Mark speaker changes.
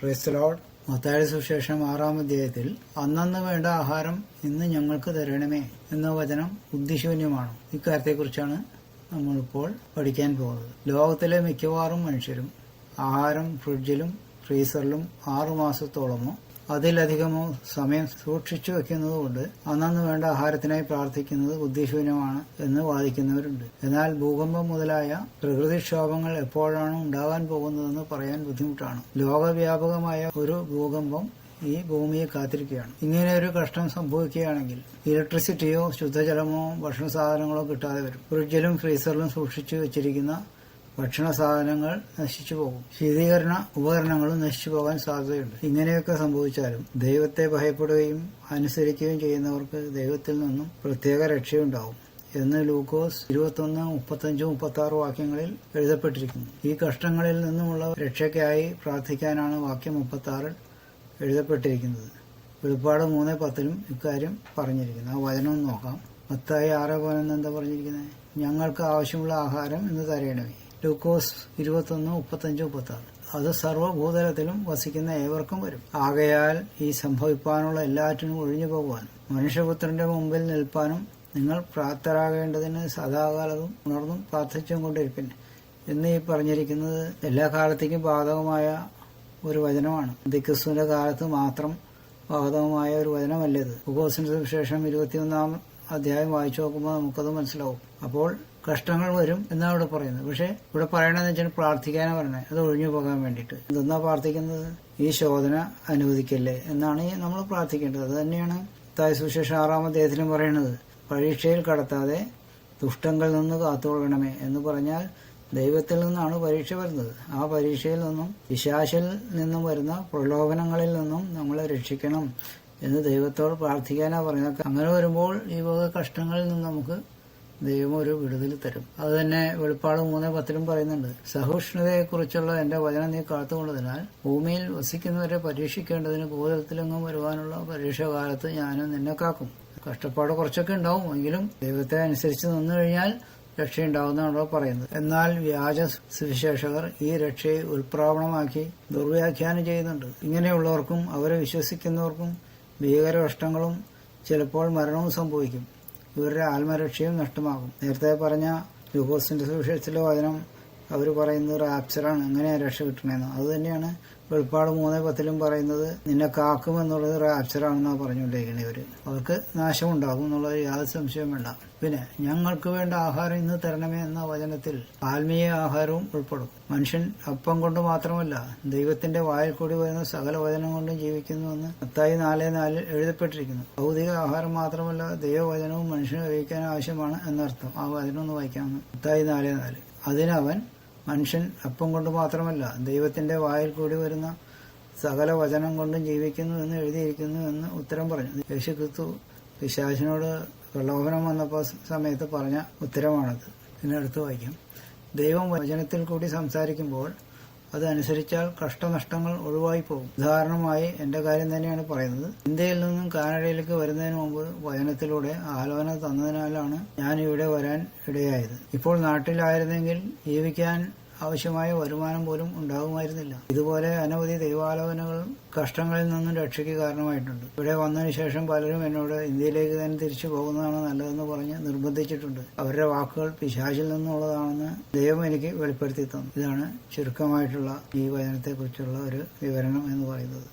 Speaker 1: Praise the Lord. മത്തായിയുടെ സുവിശേഷം 6-ാം അധ്യായത്തിൽ അന്നന്ന് വേണ്ട ആഹാരം ഇന്ന് ഞങ്ങൾക്ക് തരണമേ എന്ന വചനം ബുദ്ധിശൂന്യമാണ്. ഇക്കാര്യത്തെക്കുറിച്ചാണ് നമ്മളിപ്പോൾ പഠിക്കാൻ പോകുന്നത്. ലോകത്തിലെ മിക്കവാറും മനുഷ്യരും ആഹാരം ഫ്രിഡ്ജിലും ഫ്രീസറിലും 6 മാസത്തോളമോ അതിലധികമോ സമയം സൂക്ഷിച്ചു വെക്കുന്നതുകൊണ്ട് അന്നന്ന് വേണ്ട ആഹാരത്തിനായി പ്രാർത്ഥിക്കുന്നത് ബുദ്ധിശൂന്യമാണ് എന്ന് വാദിക്കുന്നവരുണ്ട്. എന്നാൽ ഭൂകമ്പം മുതലായ പ്രകൃതിക്ഷോഭങ്ങൾ എപ്പോഴാണ് ഉണ്ടാകാൻ പോകുന്നതെന്ന് പറയാൻ ബുദ്ധിമുട്ടാണ്. ലോകവ്യാപകമായ ഒരു ഭൂകമ്പം ഈ ഭൂമിയെ കാത്തിരിക്കുകയാണ്. ഇങ്ങനെ ഒരു കഷ്ടം സംഭവിക്കുകയാണെങ്കിൽ ഇലക്ട്രിസിറ്റിയോ ശുദ്ധജലമോ ഭക്ഷണ സാധനങ്ങളോ കിട്ടാതെ വരും. ഫ്രിഡ്ജിലും ഫ്രീസറിലും സൂക്ഷിച്ചു വെച്ചിരിക്കുന്ന ഭക്ഷണ സാധനങ്ങൾ നശിച്ചു പോകും. ശീതീകരണ ഉപകരണങ്ങളും നശിച്ചു പോകാൻ സാധ്യതയുണ്ട്. ഇങ്ങനെയൊക്കെ സംഭവിച്ചാലും ദൈവത്തെ ഭയപ്പെടുകയും അനുസരിക്കുകയും ചെയ്യുന്നവർക്ക് ദൈവത്തിൽ നിന്നും പ്രത്യേക രക്ഷയുണ്ടാവും എന്ന് ലൂക്കോസ് 21:35-36 വാക്യങ്ങളിൽ എഴുതപ്പെട്ടിരിക്കുന്നു. ഈ കഷ്ടങ്ങളിൽ നിന്നുമുള്ള രക്ഷയ്ക്കായി പ്രാർത്ഥിക്കാനാണ് വാക്യം 36 എഴുതപ്പെട്ടിരിക്കുന്നത്. വെളിപ്പാട് 3:10 ഇക്കാര്യം പറഞ്ഞിരിക്കുന്നു. ആ വചനം നോക്കാം. മത്തായി 6:11 എന്താ പറഞ്ഞിരിക്കുന്നത്? ഞങ്ങൾക്ക് ആവശ്യമുള്ള ആഹാരം ഇന്ന് തരയണമേ. ലൂക്കോസ് 21:35-36. അത് സർവ്വഭൂതലത്തിലും വസിക്കുന്ന ഏവർക്കും വരും. ആകയാൽ ഈ സംഭവിപ്പാനുള്ള എല്ലാറ്റിനും ഒഴിഞ്ഞു പോകുവാനും മനുഷ്യപുത്രന്റെ മുമ്പിൽ നിൽപ്പാനും നിങ്ങൾ പ്രാപ്തരാകേണ്ടതിന് സദാകാലത്തും ഉണർന്നും പ്രാർത്ഥിച്ചും കൊണ്ടിരിപ്പിൻ എന്ന് ഈ പറഞ്ഞിരിക്കുന്നത് എല്ലാ കാലത്തേക്കും ബാധകമായ ഒരു വചനമാണ്. ക്രിസ്തുവിന്റെ കാലത്ത് മാത്രം ബാധകമായ ഒരു വചനമല്ലേത്. ലൂക്കോസിന്റെ സുവിശേഷം 21-ാം അധ്യായം വായിച്ചു നോക്കുമ്പോൾ നമുക്കത് മനസ്സിലാവും. അപ്പോൾ കഷ്ടങ്ങൾ വരും എന്നാണ് ഇവിടെ പറയുന്നത്. പക്ഷെ ഇവിടെ പറയണമെന്ന് വെച്ചാൽ പ്രാർത്ഥിക്കാനാണ് പറയുന്നത്. അത് ഒഴിഞ്ഞു പോകാൻ വേണ്ടിയിട്ട്. എന്തെന്നാ പ്രാർത്ഥിക്കുന്നത്? ഈ ശോധന അനുവദിക്കല്ലേ എന്നാണ് നമ്മൾ പ്രാർത്ഥിക്കേണ്ടത്. അത് തന്നെയാണ് മത്തായി സുവിശേഷം 6-ാം അധ്യായത്തിലും പറയുന്നത്. പരീക്ഷയിൽ കടത്താതെ ദുഷ്ടങ്ങളിൽ നിന്ന് കാത്തുകൊള്ളണമേ എന്ന് പറഞ്ഞാൽ ദൈവത്തിൽ നിന്നാണ് പരീക്ഷ വരുന്നത്. ആ പരീക്ഷയിൽ നിന്നും പിശാചിൽ നിന്നും വരുന്ന പ്രലോഭനങ്ങളിൽ നിന്നും നമ്മളെ രക്ഷിക്കണം എന്ന് ദൈവത്തോട് പ്രാർത്ഥിക്കാനാണ് പറയുന്നത്. അങ്ങനെ വരുമ്പോൾ ഈ വക കഷ്ടങ്ങളിൽ നിന്ന് നമുക്ക് ദൈവം ഒരു വിടുതൽ തരും. അത് തന്നെ വെളിപ്പാട് 3:10 പറയുന്നുണ്ട്. സഹിഷ്ണുതയെക്കുറിച്ചുള്ള എന്റെ വചനം നീ കാത്തുകൊണ്ടതിനാൽ ഭൂമിയിൽ വസിക്കുന്നവരെ പരീക്ഷിക്കേണ്ടതിന് ഭൂതലത്തിലെങ്ങും വരുവാനുള്ള പരീക്ഷാകാലത്ത് ഞാനും നിന്നെ കാക്കും. കഷ്ടപ്പാട് കുറച്ചൊക്കെ ഉണ്ടാവും, എങ്കിലും ദൈവത്തെ അനുസരിച്ച് നിന്നു കഴിഞ്ഞാൽ രക്ഷയുണ്ടാവുന്നതാണോ പറയുന്നത്. എന്നാൽ വ്യാജ സുവിശേഷകർ ഈ രക്ഷയെ ഉൽപ്രാവണമാക്കി ദുർവ്യാഖ്യാനം ചെയ്യുന്നുണ്ട്. ഇങ്ങനെയുള്ളവർക്കും അവരെ വിശ്വസിക്കുന്നവർക്കും ഭീകരകഷ്ടങ്ങളും ചിലപ്പോൾ മരണവും സംഭവിക്കും. ഇവരുടെ ആത്മരക്ഷയും നഷ്ടമാകും. നേരത്തെ പറഞ്ഞ ലൂക്കോസിന്റെ സുവിശേഷത്തിലെ വചനം അവർ പറയുന്നത് റാപ്ചറാണ്, എങ്ങനെയാണ് രക്ഷ കിട്ടണമെന്ന്. അത് തന്നെയാണ് വെളിപ്പാട് 3:10 പറയുന്നത്. നിന്നെ കാക്കുമെന്നുള്ളത് റാപ്ചറാണെന്നാണ് പറഞ്ഞുകൊണ്ടിരിക്കുന്നത്. ഇവര് അവർക്ക് നാശമുണ്ടാകും എന്നുള്ളത് യാതൊരു സംശയവും വേണ്ട. പിന്നെ ഞങ്ങൾക്ക് വേണ്ട ആഹാരം ഇന്ന് തരണമേ എന്ന വചനത്തിൽ ആത്മീയ ആഹാരവും ഉൾപ്പെടും. മനുഷ്യൻ അപ്പം കൊണ്ട് മാത്രമല്ല ദൈവത്തിന്റെ വായിൽ കൂടി വരുന്ന സകല വചനം കൊണ്ടും ജീവിക്കുന്നുവെന്ന് മത്തായി 4:4 എഴുതപ്പെട്ടിരിക്കുന്നു. ഭൗതിക ആഹാരം മാത്രമല്ല ദൈവവചനവും മനുഷ്യന് കഴിക്കാൻ ആവശ്യമാണ് എന്നർത്ഥം. ആ വചനം ഒന്ന് വായിക്കാമെന്ന്. മത്തായി 4:4. അതിനവൻ മനുഷ്യൻ അപ്പം കൊണ്ട് മാത്രമല്ല ദൈവത്തിന്റെ വായിൽ കൂടി വരുന്ന സകല വചനം കൊണ്ടും ജീവിക്കുന്നു എന്ന് എഴുതിയിരിക്കുന്നു എന്ന് ഉത്തരം പറഞ്ഞു. യേശുക്രിസ്തു പിശാചിനോട് പ്രലോഭനം വന്നപ്പോൾ സമയത്ത് പറഞ്ഞ ഉത്തരമാണത്. പിന്നെ അടുത്ത് വായിക്കാം. ദൈവം വചനത്തിൽ കൂടി സംസാരിക്കുമ്പോൾ അതനുസരിച്ചാൽ കഷ്ടനഷ്ടങ്ങൾ ഒഴിവായി പോകും. ഉദാഹരണമായി എന്റെ കാര്യം തന്നെയാണ് പറയുന്നത്. ഇന്ത്യയിൽ നിന്നും കാനഡയിലേക്ക് വരുന്നതിന് മുമ്പ് വചനത്തിലൂടെ ആലോചന തന്നതിനാലാണ് ഞാൻ ഇവിടെ വരാൻ ഇടയായത്. ഇപ്പോൾ നാട്ടിലായിരുന്നെങ്കിൽ ജീവിക്കാൻ ആവശ്യമായ വരുമാനം പോലും ഉണ്ടാകുമായിരുന്നില്ല. ഇതുപോലെ അനവധി ദൈവാലോചനകളും കഷ്ടങ്ങളിൽ നിന്നും രക്ഷയ്ക്ക് കാരണമായിട്ടുണ്ട്. ഇവിടെ വന്നതിന് ശേഷം പലരും എന്നോട് ഇന്ത്യയിലേക്ക് തന്നെ തിരിച്ചു പോകുന്നതാണ് നല്ലതെന്ന് പറഞ്ഞ് നിർബന്ധിച്ചിട്ടുണ്ട്. അവരുടെ വാക്കുകൾ പിശാചിൽ നിന്നുള്ളതാണെന്ന് ദൈവം എനിക്ക് വെളിപ്പെടുത്തി തന്നു. ഇതാണ് ചുരുക്കമായിട്ടുള്ള ഈ വചനത്തെക്കുറിച്ചുള്ള ഒരു വിവരണം എന്ന് പറയുന്നത്.